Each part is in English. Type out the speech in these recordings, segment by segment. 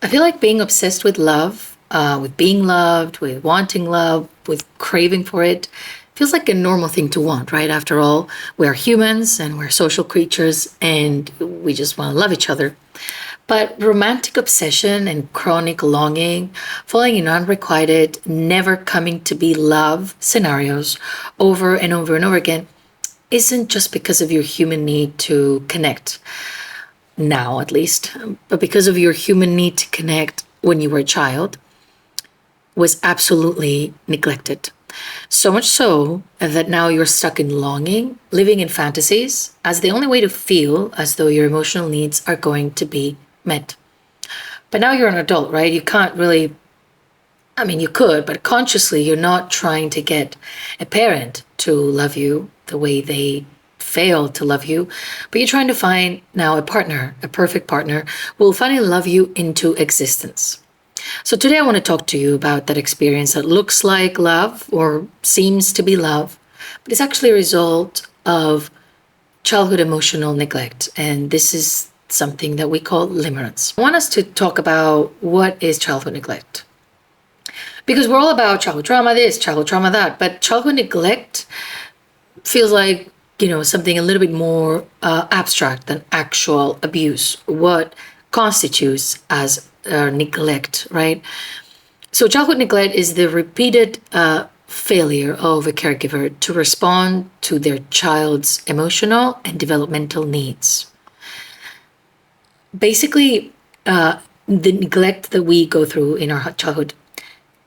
I feel like being obsessed with love, with being loved, with wanting love, with craving for it, feels like a normal thing to want, right? After all, we're humans and we're social creatures and we just want to love each other. But romantic obsession and chronic longing, falling in unrequited, never coming to be love scenarios over and over and over again, isn't just because of your human need to connect now at least, but because of your human need to connect when you were a child, was absolutely neglected. So much so that now you're stuck in longing, living in fantasies as the only way to feel as though your emotional needs are going to be met. But now you're an adult, right? You can't really, I mean, you could, but consciously, you're not trying to get a parent to love you the way they failed to love you, but you're trying to find now a partner, a perfect partner, who will finally love you into existence. So today I want to talk to you about that experience that looks like love or seems to be love, but it's actually a result of childhood emotional neglect. And this is something that we call limerence. I want us to talk about what is childhood neglect. Because we're all about childhood trauma this, childhood trauma that, but childhood neglect feels like something a little bit more abstract than actual abuse. What constitutes as neglect, right? So childhood neglect is the repeated failure of a caregiver to respond to their child's emotional and developmental needs. Basically, the neglect that we go through in our childhood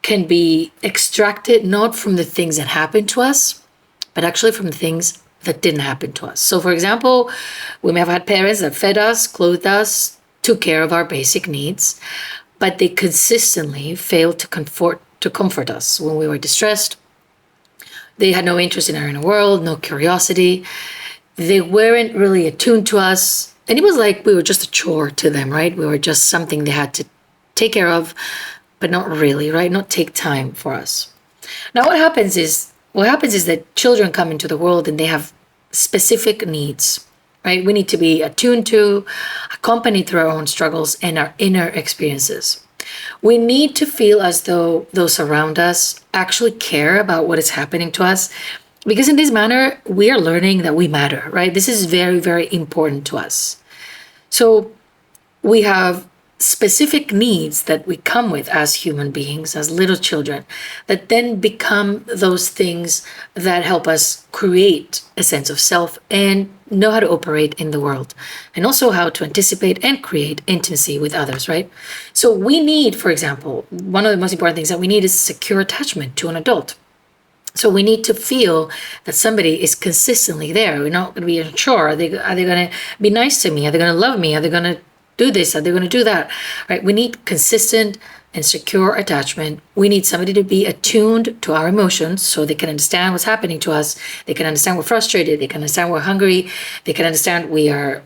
can be extracted not from the things that happened to us, but actually from the things that didn't happen to us. So, for example, we may have had parents that fed us, clothed us, took care of our basic needs, but they consistently failed to comfort us when we were distressed. They had no interest in our inner world, no curiosity. They weren't really attuned to us. And it was like we were just a chore to them, right? We were just something they had to take care of, but not really, right? Not take time for us. Now, what happens is that children come into the world and they have specific needs, right? We need to be attuned to, accompanied through our own struggles and our inner experiences. We need to feel as though those around us actually care about what is happening to us, because in this manner, we are learning that we matter, right? This is very, very important to us. So we have specific needs that we come with as human beings, as little children, that then become those things that help us create a sense of self and know how to operate in the world, and also how to anticipate and create intimacy with others, right? So we need, for example, one of the most important things that we need is secure attachment to an adult. So we need to feel that somebody is consistently there. We're not going to be unsure. Are they going to be nice to me? Are they going to love me? Are they going to do this? Are they going to do that? Right? We need consistent and secure attachment. We need somebody to be attuned to our emotions so they can understand what's happening to us. They can understand we're frustrated. They can understand we're hungry. They can understand we are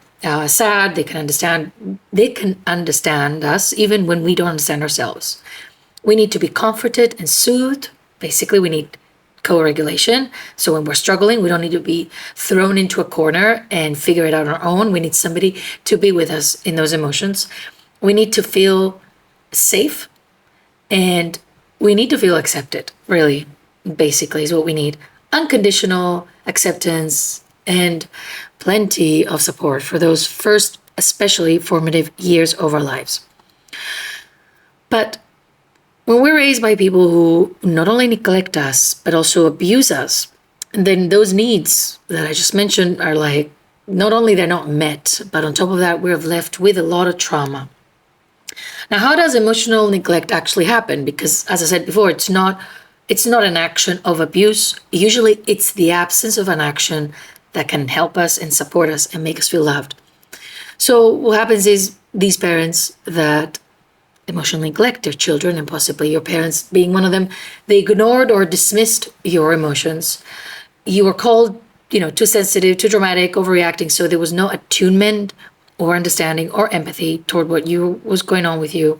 sad. They can understand us even when we don't understand ourselves. We need to be comforted and soothed. Basically, we need co-regulation. So when we're struggling, we don't need to be thrown into a corner and figure it out on our own. We need somebody to be with us in those emotions. We need to feel safe and we need to feel accepted, really, basically is what we need. Unconditional acceptance and plenty of support for those first, especially formative years of our lives. But when we're raised by people who not only neglect us, but also abuse us, then those needs that I just mentioned are like, not only they're not met, but on top of that, we're left with a lot of trauma. Now, how does emotional neglect actually happen? Because as I said before, it's not an action of abuse. Usually it's the absence of an action that can help us and support us and make us feel loved. So what happens is these parents that emotionally neglect their children, and possibly your parents being one of them, they ignored or dismissed your emotions. You were called, too sensitive, too dramatic, overreacting. So there was no attunement or understanding or empathy toward what was going on with you.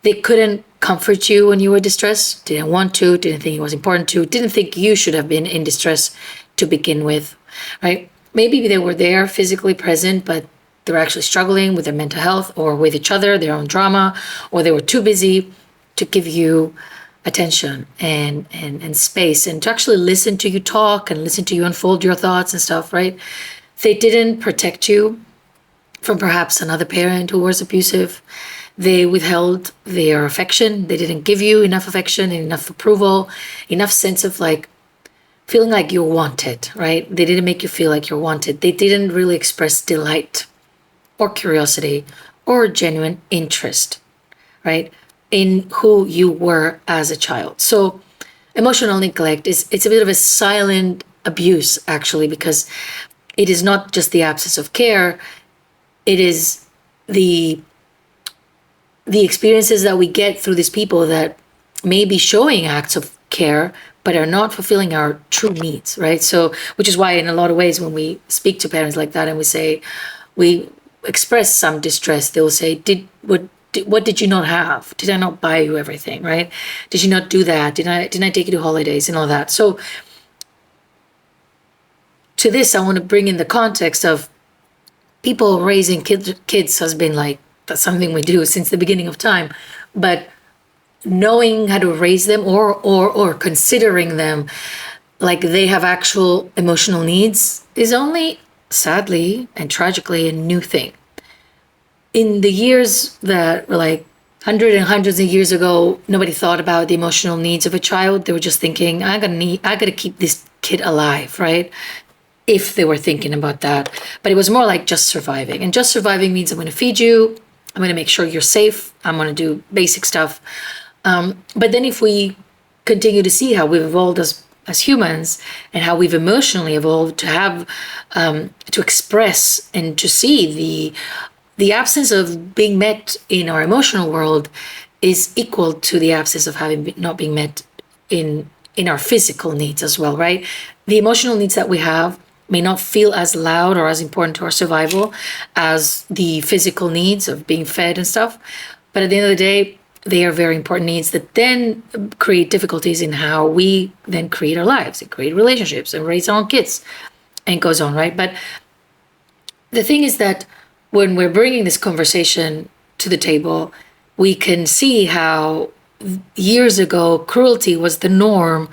They couldn't comfort you when you were distressed, didn't want to, didn't think it was important to, didn't think you should have been in distress to begin with, right? Maybe they were there physically present, but they were actually struggling with their mental health or with each other, their own drama, or they were too busy to give you attention and space and to actually listen to you talk and listen to you unfold your thoughts and stuff, right? They didn't protect you from perhaps another parent who was abusive. They withheld their affection. They didn't give you enough affection and enough approval, enough sense of like feeling like you're wanted, right? They didn't make you feel like you're wanted. They didn't really express delight or curiosity or genuine interest, right, in who you were as a child. So emotional neglect it's a bit of a silent abuse, actually, because it is not just the absence of care, it is the experiences that we get through these people that may be showing acts of care but are not fulfilling our true needs, right? So which is why in a lot of ways when we speak to parents like that and we express some distress, they'll say, what did you not have? Did I not buy you everything, right? Did you not do that? Didn't I take you to holidays and all that? So to this, I want to bring in the context of people raising kids has been like, that's something we do since the beginning of time. But knowing how to raise them or considering them like they have actual emotional needs is only, sadly and tragically, a new thing. In the years that were like hundreds and hundreds of years ago, nobody thought about the emotional needs of a child. They were just thinking, I gotta keep this kid alive, right? If they were thinking about that. But it was more like just surviving. And just surviving means I'm gonna feed you, I'm gonna make sure you're safe, I'm gonna do basic stuff. But then if we continue to see how we've evolved as humans and how we've emotionally evolved to have to express and to see the absence of being met in our emotional world is equal to the absence of not being met in our physical needs as well, right? The emotional needs that we have may not feel as loud or as important to our survival as the physical needs of being fed and stuff. But at the end of the day, they are very important needs that then create difficulties in how we then create our lives and create relationships and raise our own kids and goes on, right? But the thing is that when we're bringing this conversation to the table, we can see how years ago cruelty was the norm,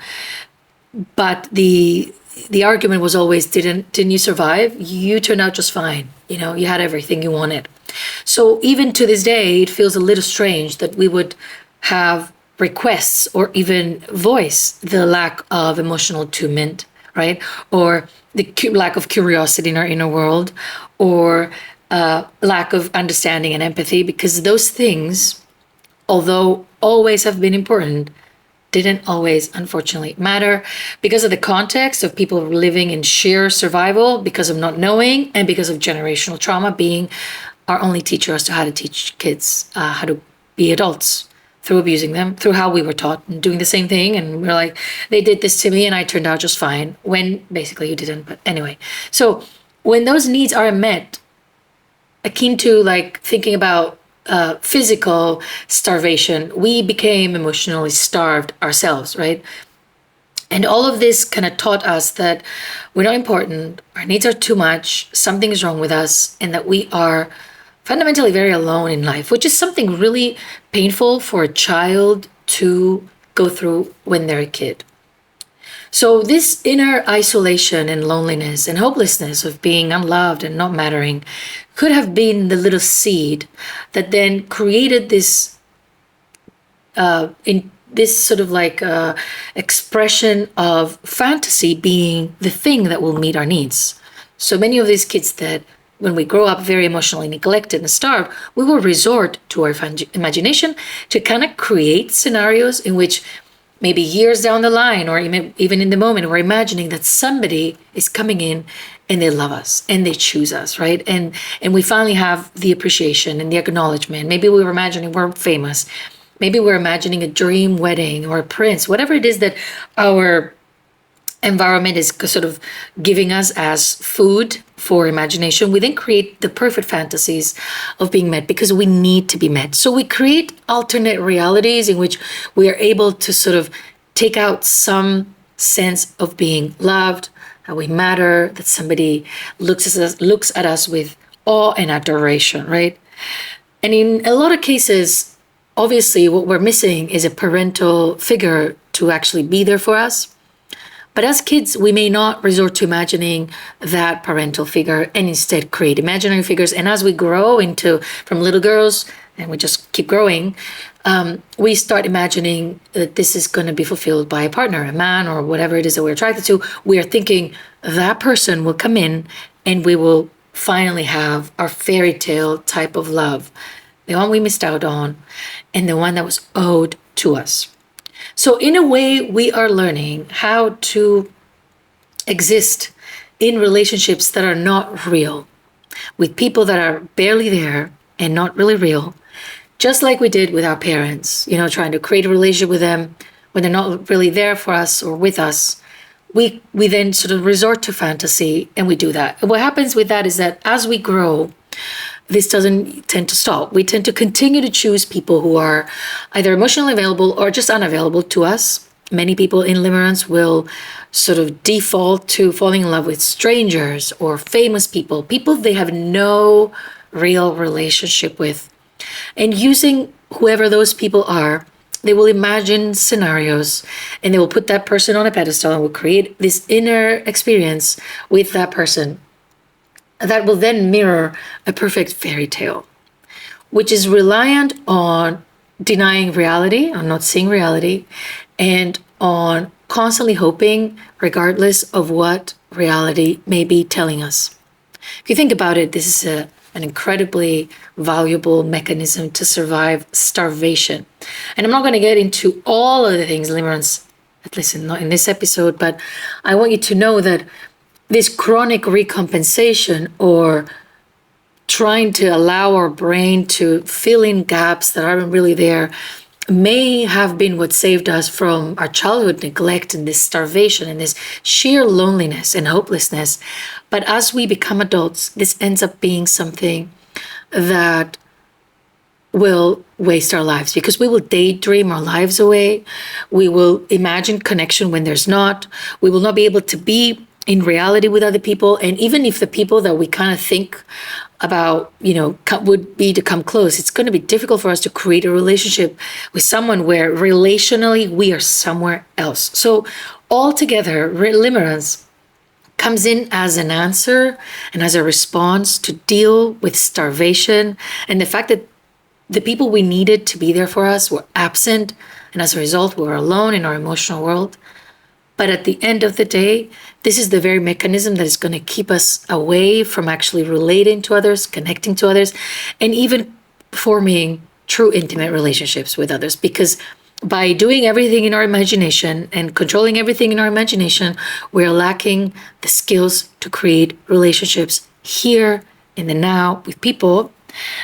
but the argument was always, didn't you survive? You turned out just fine. You know, you had everything you wanted. So even to this day, it feels a little strange that we would have requests or even voice the lack of emotional attunement, right? Or the lack of curiosity in our inner world, or lack of understanding and empathy, because those things, although always have been important, didn't always, unfortunately, matter because of the context of people living in sheer survival, because of not knowing, and because of generational trauma being our only teacher as to how to teach kids how to be adults, through abusing them, through how we were taught and doing the same thing. And we're like, they did this to me and I turned out just fine, when basically you didn't. But anyway, so when those needs are met, akin to like thinking about physical starvation, we became emotionally starved ourselves, right? And all of this kind of taught us that we're not important, our needs are too much, something is wrong with us, and that we are fundamentally very alone in life, which is something really painful for a child to go through when they're a kid. So this inner isolation and loneliness and hopelessness of being unloved and not mattering could have been the little seed that then created this in this sort of like expression of fantasy being the thing that will meet our needs. So many of these kids that when we grow up very emotionally neglected and starved, we will resort to our imagination to kind of create scenarios in which maybe years down the line or even in the moment, we're imagining that somebody is coming in and they love us and they choose us, right? And we finally have the appreciation and the acknowledgement. Maybe we were imagining we're famous. Maybe we're imagining a dream wedding or a prince, whatever it is that our environment is sort of giving us as food for imagination. We then create the perfect fantasies of being met because we need to be met. So we create alternate realities in which we are able to sort of take out some sense of being loved, how we matter, that somebody looks at us with awe and adoration, right? And in a lot of cases, obviously, what we're missing is a parental figure to actually be there for us. But as kids, we may not resort to imagining that parental figure and instead create imaginary figures. And as we grow into from little girls, and we just keep growing, we start imagining that this is going to be fulfilled by a partner, a man, or whatever it is that we're attracted to. We are thinking that person will come in and we will finally have our fairy tale type of love, the one we missed out on, and the one that was owed to us. So in a way, we are learning how to exist in relationships that are not real, with people that are barely there and not really real, just like we did with our parents, trying to create a relationship with them when they're not really there for us or with us. We then sort of resort to fantasy, and we do that. And what happens with that is that as we grow, this doesn't tend to stop. We tend to continue to choose people who are either emotionally available or just unavailable to us. Many people in limerence will sort of default to falling in love with strangers or famous people they have no real relationship with. And using whoever those people are, they will imagine scenarios and they will put that person on a pedestal and will create this inner experience with that person that will then mirror a perfect fairy tale, which is reliant on denying reality, on not seeing reality, and on constantly hoping, regardless of what reality may be telling us. If you think about it, this is an incredibly valuable mechanism to survive starvation. And I'm not going to get into all of the things limerence, at least not in this episode, but I want you to know that this chronic recompensation, or trying to allow our brain to fill in gaps that aren't really there, may have been what saved us from our childhood neglect and this starvation and this sheer loneliness and hopelessness. But as we become adults, this ends up being something that will waste our lives, because we will daydream our lives away. We will imagine connection when there's not. We will not be able to be in reality with other people. And even if the people that we kind of think about, would be to come close, it's going to be difficult for us to create a relationship with someone where relationally we are somewhere else. So altogether, limerence comes in as an answer and as a response to deal with starvation and the fact that the people we needed to be there for us were absent, and as a result, we were alone in our emotional world. But at the end of the day, this is the very mechanism that is going to keep us away from actually relating to others, connecting to others, and even forming true intimate relationships with others. Because by doing everything in our imagination and controlling everything in our imagination, we're lacking the skills to create relationships here in the now with people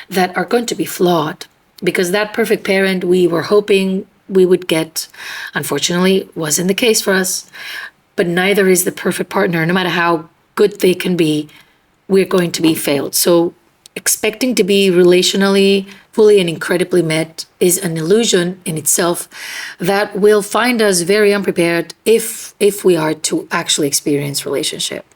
that are going to be flawed. Because that perfect parent we were hoping we would get, unfortunately, wasn't the case for us. But neither is the perfect partner. No matter how good they can be, we're going to be failed. So expecting to be relationally fully and incredibly met is an illusion in itself that will find us very unprepared if we are to actually experience relationship.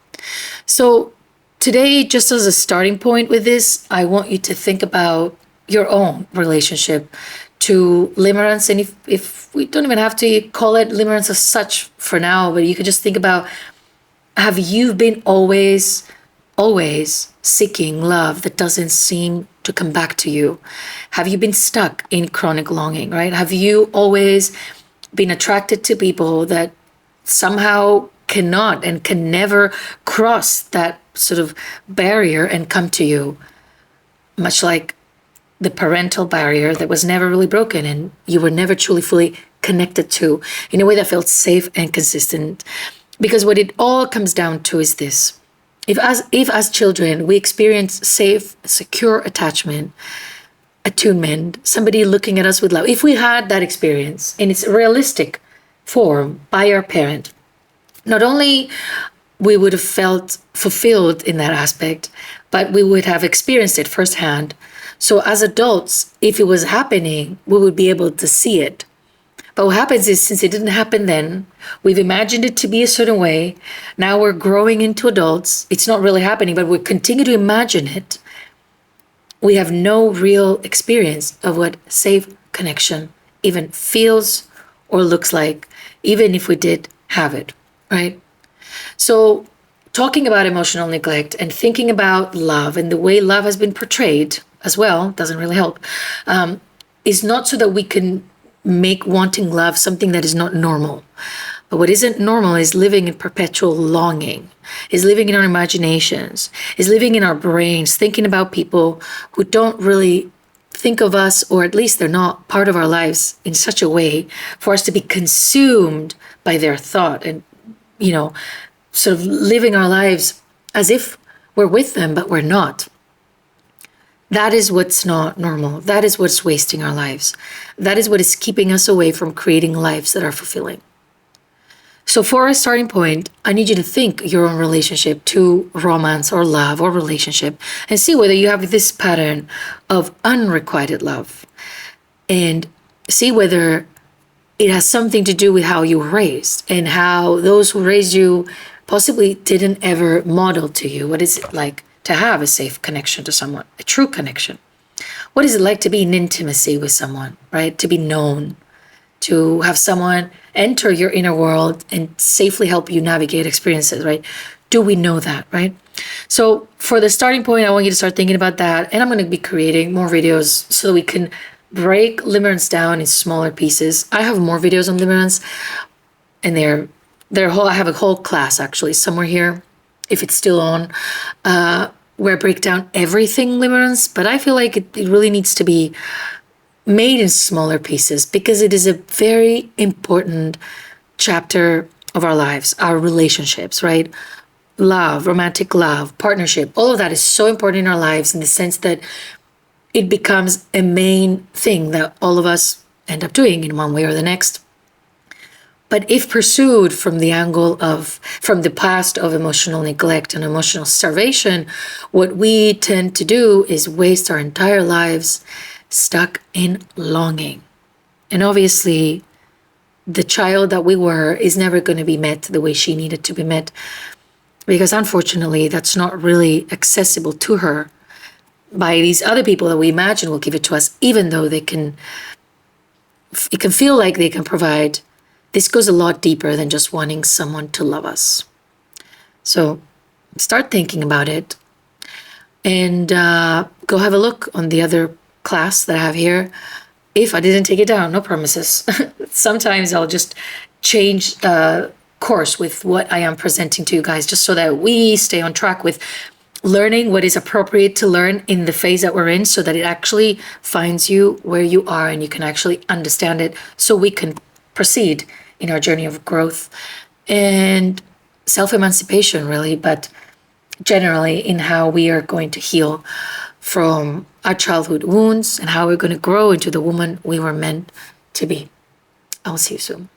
So today, just as a starting point with this, I want you to think about your own relationship to limerence. And if we don't even have to call it limerence as such for now, but you could just think about, have you been always seeking love that doesn't seem to come back to you? Have you been stuck in chronic longing, right? Have you always been attracted to people that somehow cannot and can never cross that sort of barrier and come to you? Much like the parental barrier that was never really broken and you were never truly fully connected to in a way that felt safe and consistent. Because what it all comes down to is this. If as children we experience safe, secure attachment, attunement, somebody looking at us with love, if we had that experience in its realistic form by our parent, not only we would have felt fulfilled in that aspect, but we would have experienced it firsthand. So as adults, if it was happening, we would be able to see it. But what happens is, since it didn't happen then, we've imagined it to be a certain way. Now we're growing into adults. It's not really happening, but we continue to imagine it. we have no real experience of what safe connection even feels or looks like, even if we did have it, right? So, talking about emotional neglect and thinking about love and the way love has been portrayed as well doesn't really help, is not so that we can make wanting love something that is not normal. But what isn't normal is living in perpetual longing, is living in our imaginations, is living in our brains, thinking about people who don't really think of us, or at least they're not part of our lives in such a way for us to be consumed by their thought and, sort of living our lives as if we're with them, but we're not. That is what's not normal. That is what's wasting our lives. That is what is keeping us away from creating lives that are fulfilling. So for a starting point, I need you to think your own relationship to romance or love or relationship and see whether you have this pattern of unrequited love, and see whether it has something to do with how you were raised and how those who raised you possibly didn't ever model to you what is it like to have a safe connection to someone, a true connection. What is it like to be in intimacy with someone, right? To be known, to have someone enter your inner world and safely help you navigate experiences, right? Do we know that, right? So for the starting point, I want you to start thinking about that. And I'm going to be creating more videos so that we can break limerence down in smaller pieces. I have more videos on limerence, and I have a whole class actually somewhere here, if it's still on, where I break down everything limerence. But I feel like it really needs to be made in smaller pieces because it is a very important chapter of our lives, our relationships, right? Love, romantic love, partnership, all of that is so important in our lives in the sense that it becomes a main thing that all of us end up doing in one way or the next. But if pursued from the past of emotional neglect and emotional starvation, what we tend to do is waste our entire lives stuck in longing. And obviously, the child that we were is never going to be met the way she needed to be met, because unfortunately, that's not really accessible to her by these other people that we imagine will give it to us, even though it can feel like they can provide. This goes a lot deeper than just wanting someone to love us. So start thinking about it, and go have a look on the other class that I have here. If I didn't take it down, no promises. Sometimes I'll just change course with what I am presenting to you guys, just so that we stay on track with learning what is appropriate to learn in the phase that we're in, so that it actually finds you where you are and you can actually understand it, so we can proceed in our journey of growth and self-emancipation, really, but generally in how we are going to heal from our childhood wounds and how we're going to grow into the woman we were meant to be. I'll see you soon.